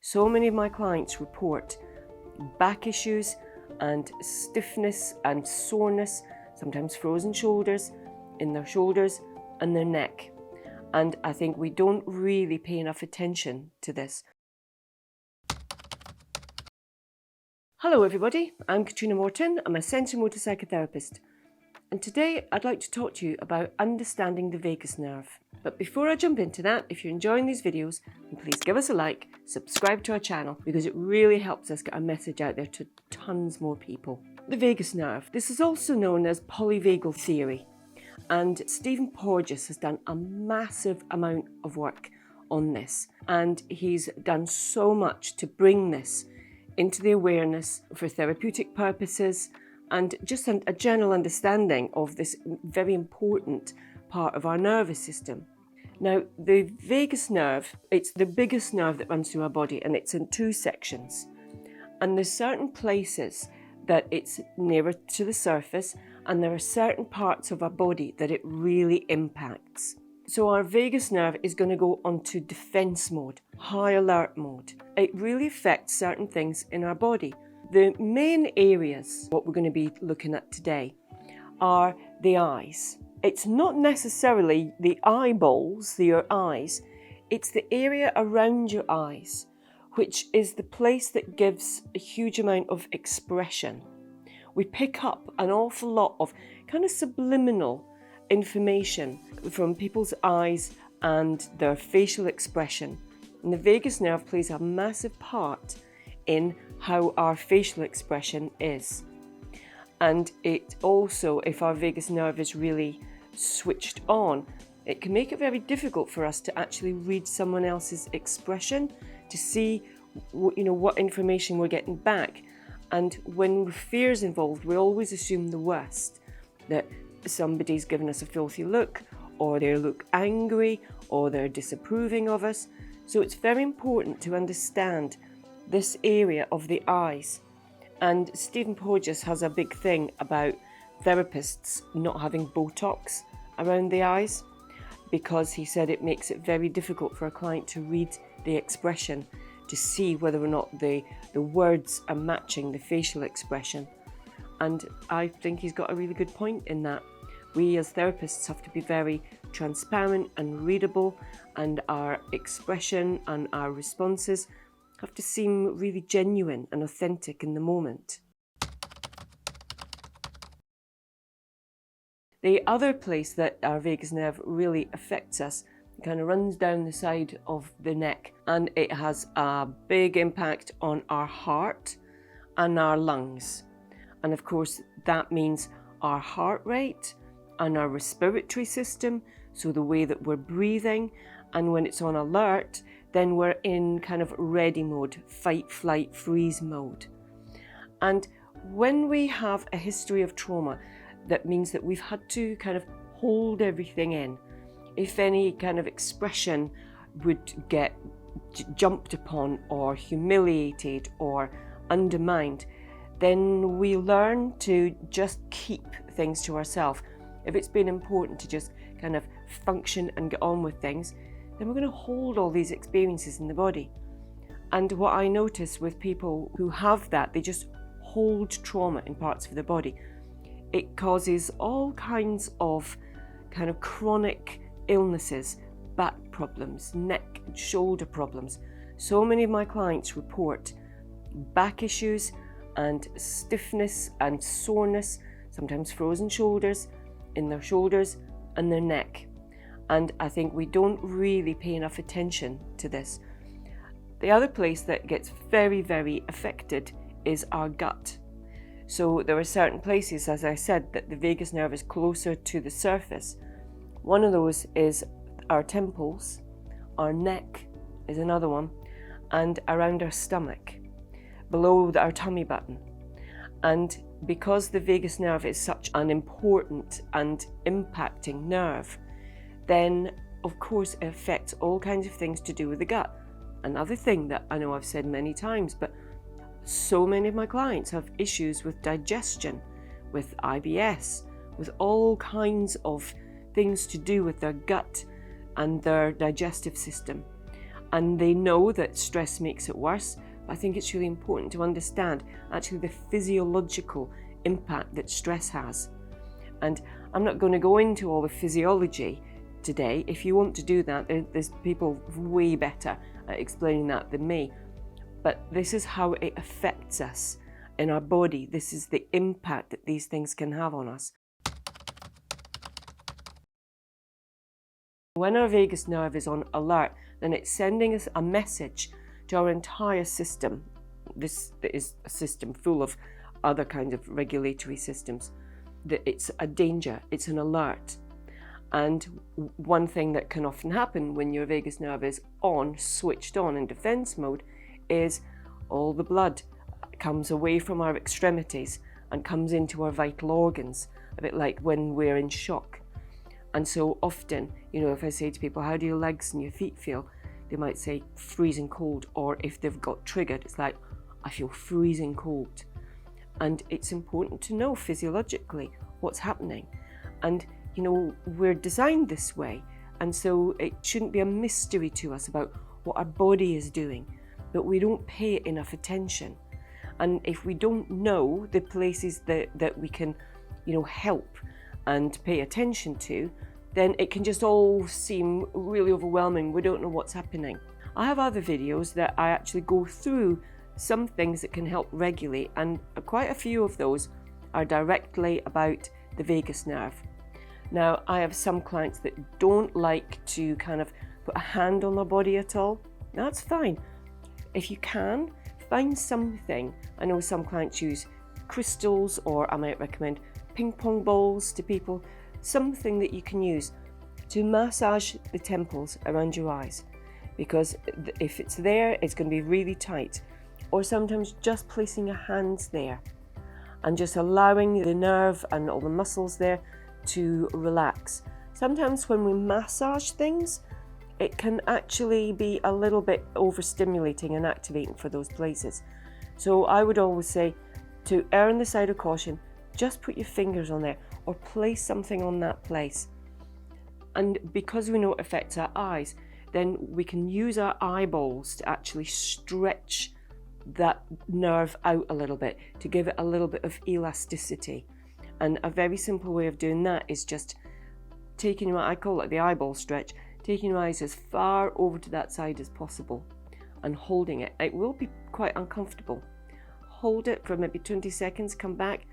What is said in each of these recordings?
So many of my clients report back issues and stiffness and soreness, sometimes frozen shoulders, in their shoulders and their neck. And I think we don't really pay enough attention to this. Hello everybody, I'm Catriona Morten. I'm a sensory-motor psychotherapist. And today I'd like to talk to you about understanding the vagus nerve. But before I jump into that, if you're enjoying these videos, then please give us a like, subscribe to our channel, because it really helps us get our message out there to tons more people. The vagus nerve. This is also known as polyvagal theory. And Stephen Porges has done a massive amount of work on this. And he's done so much to bring this into the awareness for therapeutic purposes and just a general understanding of this very important part of our nervous system. Now, the vagus nerve, it's the biggest nerve that runs through our body, and it's in two sections. And there's certain places that it's nearer to the surface, and there are certain parts of our body that it really impacts. So our vagus nerve is going to go onto defense mode, high alert mode. It really affects certain things in our body. The main areas, what we're going to be looking at today, are the eyes. It's not necessarily the eyeballs, your eyes, it's the area around your eyes, which is the place that gives a huge amount of expression. We pick up an awful lot of kind of subliminal information from people's eyes and their facial expression. And the vagus nerve plays a massive part in how our facial expression is. And it also, if our vagus nerve is really switched on, it can make it very difficult for us to actually read someone else's expression, to see what information we're getting back. And when fear is involved, we always assume the worst, that somebody's given us a filthy look, or they look angry, or they're disapproving of us. So it's very important to understand this area of the eyes. And Stephen Porges has a big thing about therapists not having Botox around the eyes, because he said it makes it very difficult for a client to read the expression, to see whether or not the words are matching the facial expression. And I think he's got a really good point in that. We as therapists have to be very transparent and readable, and our expression and our responses have to seem really genuine and authentic in the moment. The other place that our vagus nerve really affects us kind of runs down the side of the neck, and it has a big impact on our heart and our lungs. And of course, that means our heart rate and our respiratory system, so the way that we're breathing. And when it's on alert, then we're in kind of ready mode, fight, flight, freeze mode. And when we have a history of trauma, that means that we've had to kind of hold everything in. If any kind of expression would get jumped upon or humiliated or undermined, then we learn to just keep things to ourselves. If it's been important to just kind of function and get on with things, then we're going to hold all these experiences in the body. And what I notice with people who have that, they just hold trauma in parts of their body. It causes all kinds of kind of chronic illnesses, back problems, neck and shoulder problems. So many of my clients report back issues and stiffness and soreness, sometimes frozen shoulders, in their shoulders and their neck. And I think we don't really pay enough attention to this. The other place that gets very, very affected is our gut. So there are certain places, as I said, that the vagus nerve is closer to the surface. One of those is our temples, our neck is another one, and around our stomach, below our tummy button. And because the vagus nerve is such an important and impacting nerve, then of course it affects all kinds of things to do with the gut. Another thing that I know I've said many times, but so many of my clients have issues with digestion, with IBS, with all kinds of things to do with their gut and their digestive system. and they know that stress makes it worse. I think it's really important to understand actually the physiological impact that stress has. And I'm not going to go into all the physiology today. If you want to do that, there's people way better at explaining that than me. But this is how it affects us in our body. This is the impact that these things can have on us. When our vagus nerve is on alert, then it's sending us a message to our entire system. This is a system full of other kinds of regulatory systems. That it's a danger, it's an alert. And one thing that can often happen when your vagus nerve is on, switched on in defense mode, is all the blood comes away from our extremities and comes into our vital organs, a bit like when we're in shock. And so often, if I say to people, how do your legs and your feet feel? They might say freezing cold, or if they've got triggered, it's like, I feel freezing cold. And it's important to know physiologically what's happening. And, we're designed this way. And so it shouldn't be a mystery to us about what our body is doing, but we don't pay it enough attention. And if we don't know the places that we can, help and pay attention to, then it can just all seem really overwhelming. We don't know what's happening. I have other videos that I actually go through some things that can help regulate, and quite a few of those are directly about the vagus nerve. Now, I have some clients that don't like to kind of put a hand on their body at all. That's fine. If you can, find something. I know some clients use crystals, or I might recommend ping pong balls to people, something that you can use to massage the temples around your eyes, because if it's there, it's going to be really tight. Or sometimes just placing your hands there and just allowing the nerve and all the muscles there to relax. Sometimes when we massage things, it can actually be a little bit overstimulating and activating for those places. So I would always say, to err on the side of caution, just put your fingers on there or place something on that place. And because we know it affects our eyes, then we can use our eyeballs to actually stretch that nerve out a little bit, to give it a little bit of elasticity. And a very simple way of doing that is just taking I call it the eyeball stretch, taking your eyes as far over to that side as possible and holding it. It will be quite uncomfortable. Hold it for maybe 20 seconds, come back,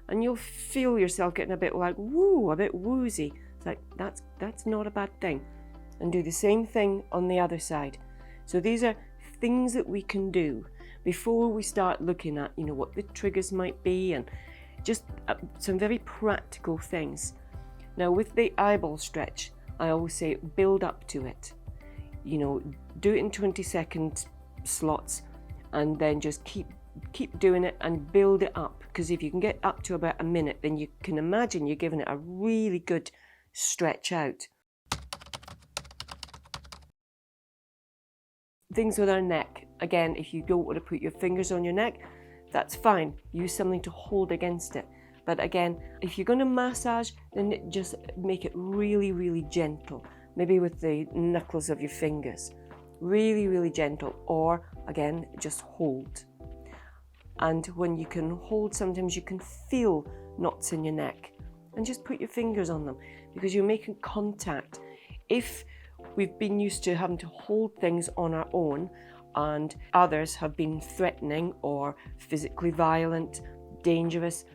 and you'll feel yourself getting a bit like woo, a bit woozy. It's like, that's not a bad thing. And do the same thing on the other side. So these are things that we can do before we start looking at, what the triggers might be, and just some very practical things. Now, with the eyeball stretch, I always say build up to it. Do it in 20-second slots, and then just keep doing it and build it up. Because if you can get up to about a minute, then you can imagine you're giving it a really good stretch out. Things with our neck. Again, if you don't want to put your fingers on your neck, that's fine. Use something to hold against it. But again, if you're going to massage, then just make it really, really gentle. Maybe with the knuckles of your fingers. Really, really gentle. Or, again, just hold. And when you can hold, sometimes you can feel knots in your neck. And just put your fingers on them, because you're making contact. If we've been used to having to hold things on our own, and others have been threatening or physically violent, dangerous,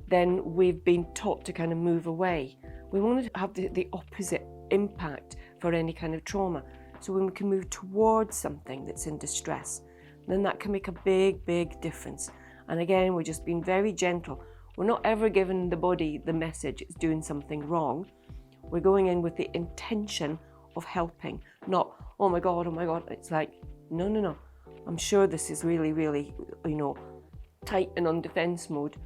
then we've been taught to kind of move away. We want to have the opposite impact for any kind of trauma. So when we can move towards something that's in distress, then that can make a big, big difference. And again, we're just being very gentle. We're not ever giving the body the message it's doing something wrong. We're going in with the intention of helping, not, oh my God. It's like, no. I'm sure this is really, really, tight and on defense mode.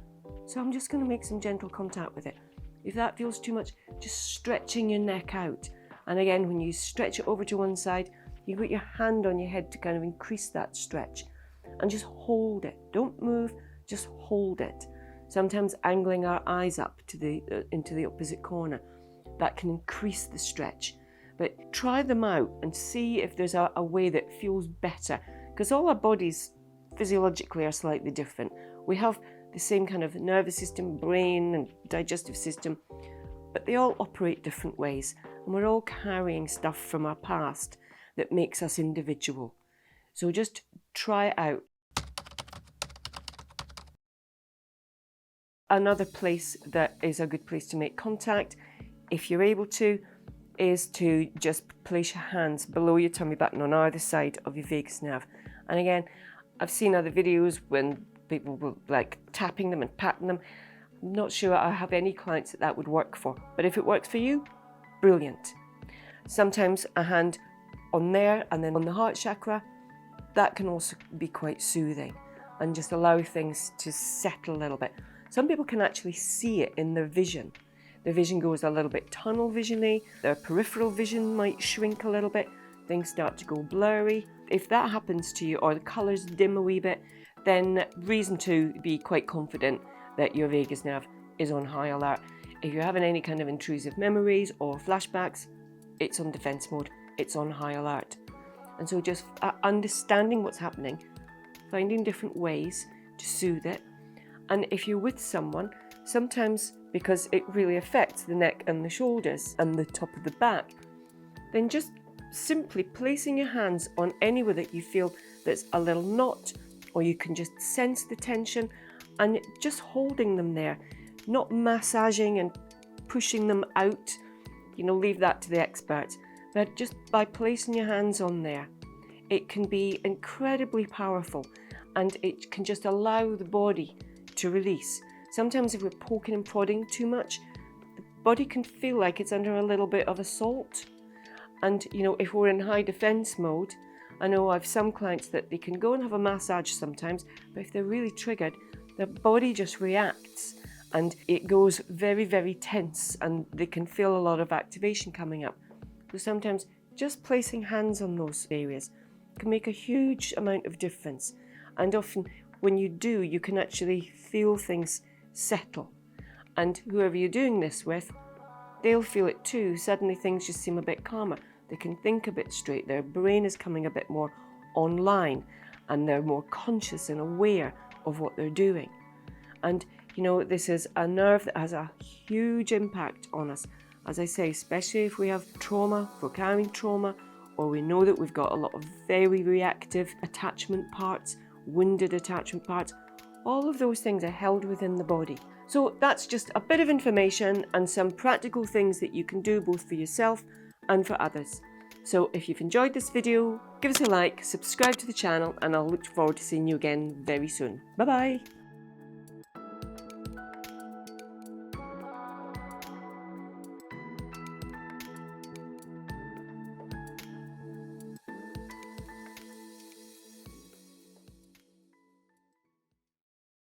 So I'm just going to make some gentle contact with it. If that feels too much, just stretching your neck out. And again, when you stretch it over to one side, you put your hand on your head to kind of increase that stretch. And just hold it. Don't move, just hold it. Sometimes angling our eyes up to into the opposite corner. That can increase the stretch. but try them out and see if there's a way that feels better, because all our bodies physiologically are slightly different. We have the same kind of nervous system, brain and digestive system, but they all operate different ways, and we're all carrying stuff from our past that makes us individual. So just try it out. Another place that is a good place to make contact, if you're able to, is to just place your hands below your tummy button on either side of your vagus nerve. And again, I've seen other videos when people will like tapping them and patting them. I'm not sure I have any clients that would work for, but if it works for you, brilliant. Sometimes a hand on there and then on the heart chakra, that can also be quite soothing and just allow things to settle a little bit. Some people can actually see it in their vision. Their vision goes a little bit tunnel vision-y, their peripheral vision might shrink a little bit, things start to go blurry. If that happens to you, or the colours dim a wee bit, then reason to be quite confident that your vagus nerve is on high alert. If you're having any kind of intrusive memories or flashbacks, it's on defence mode, it's on high alert. And so just understanding what's happening, finding different ways to soothe it. And if you're with someone, sometimes because it really affects the neck and the shoulders and the top of the back, then just simply placing your hands on anywhere that you feel that's a little knot, or you can just sense the tension, and just holding them there, not massaging and pushing them out, leave that to the experts, but just by placing your hands on there, it can be incredibly powerful, and it can just allow the body to release. Sometimes if we're poking and prodding too much, the body can feel like it's under a little bit of assault. And if we're in high defense mode, I know I have some clients that they can go and have a massage sometimes, but if they're really triggered, their body just reacts and it goes very, very tense, and they can feel a lot of activation coming up. So sometimes just placing hands on those areas can make a huge amount of difference. And often when you do, you can actually feel things settle. And whoever you're doing this with, they'll feel it too. Suddenly things just seem a bit calmer. They can think a bit straight. Their brain is coming a bit more online, and they're more conscious and aware of what they're doing. And this is a nerve that has a huge impact on us. As I say, especially if we have trauma, if we're carrying trauma, or we know that we've got a lot of very reactive attachment parts, wounded attachment parts, all of those things are held within the body. So that's just a bit of information and some practical things that you can do both for yourself and for others. So if you've enjoyed this video, give us a like, subscribe to the channel, and I'll look forward to seeing you again very soon. Bye bye.